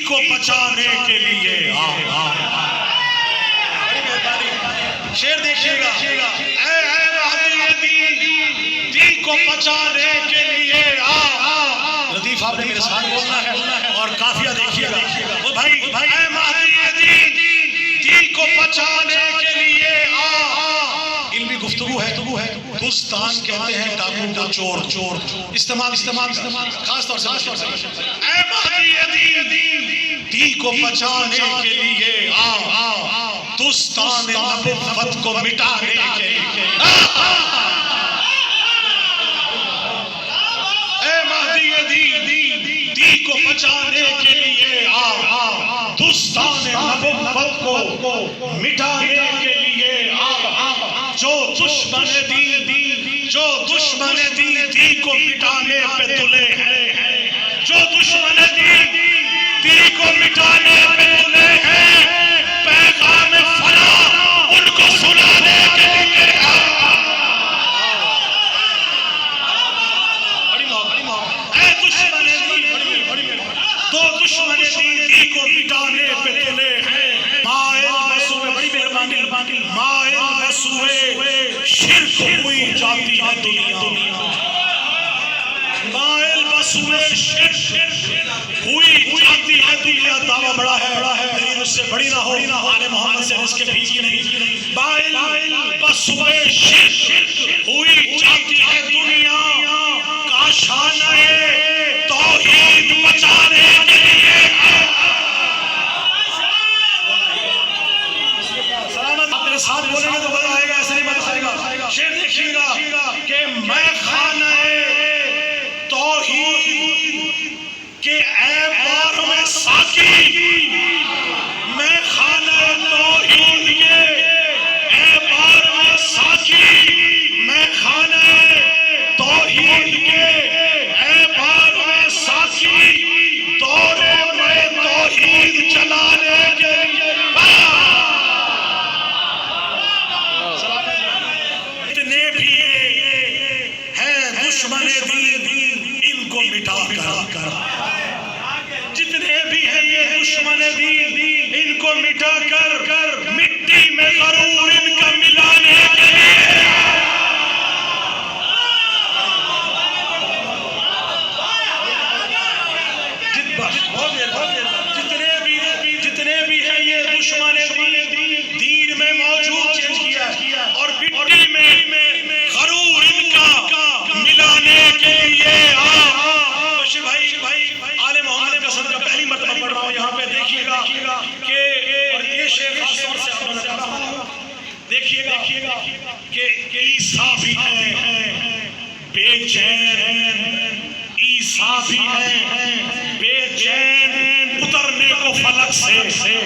کو بچانے کے لیے شیر دیکھیے گا، اے مہدی دین، دین کو بچانے کے لیے لطیف آپ نے میرے ساتھ بولنا ہے اور قافیہ دیکھیے گا، وہ بھائی اے مہدی دین، دین کو بچانے کے لیے علمی گفتگو ہے، دوستان کہتے ہیں ڈاکو کو چور، استعمال خاص طور سے اے مہدی دین، دین کو بچانے کے لیے دوستان نبوت کو مٹانے کے لیے اے مہدی دین، دین کو بچانے کے لیے دوستان نبوت کو مٹانے کے لیے جو دشمن دین، دین کو مٹانے پہ تلے ہیں، جو دشمن دین کو مٹانے پہ تلے ہیں، پیغام فلاح ان کو سنانے کے لیے اے دشمن دین، دو دشمن دین کو مٹانے پہ تلے ہیں، مائل بسوئے، بڑی مہربانی، مائل بسوئے شرک ہوئی جاتی ہے دنیا، مائل بسوئے شرک ہوئی جاتی ہے دنیا، دعویٰ بڑا ہے لیکن اس سے بڑی نہ ہو، آل محمد سے اس کے بھیجی نہیں، مائل بسوئے شرک ہوئی جاتی ہے دنیا، کاشانہ توحید بچانے کے لیے ساتھ بولیں گے تو مزہ آئے گا، ایسے نہیں مزہ آئے گا، شیر دیکھیے گا کہ میں خانہ توحید کے عیب باروں میں ساکی، میں خانہ توحید کے عیب باروں میں ساکی، میں خانہ توحید کے عیب باروں میں ساکی، دورے میں توحید چلانے کے لیے دشمن دین ان کو مٹا کر، جتنے بھی ہیں یہ دشمن دین ان کو مٹا کر مٹی میں غرور ان کا ملانے کے لیے جتنے بھی ہیں یہ دشمن دین میں موجود چینج کیا اور مٹی میں غرور ان کا ملانے کے لیے بشیر بھائی آل محمد کا صدقہ پہلی مرتبہ پڑھ رہا ہوں، یہاں پہ دیکھیے گا کہ اور یہ شعر خاص طور سے آپ نے پڑھا ہوں، دیکھیے گا کہ عیسیٰ بھی ہے بے چین، عیسیٰ بھی ہے بے چین، اترنے کو فلک سے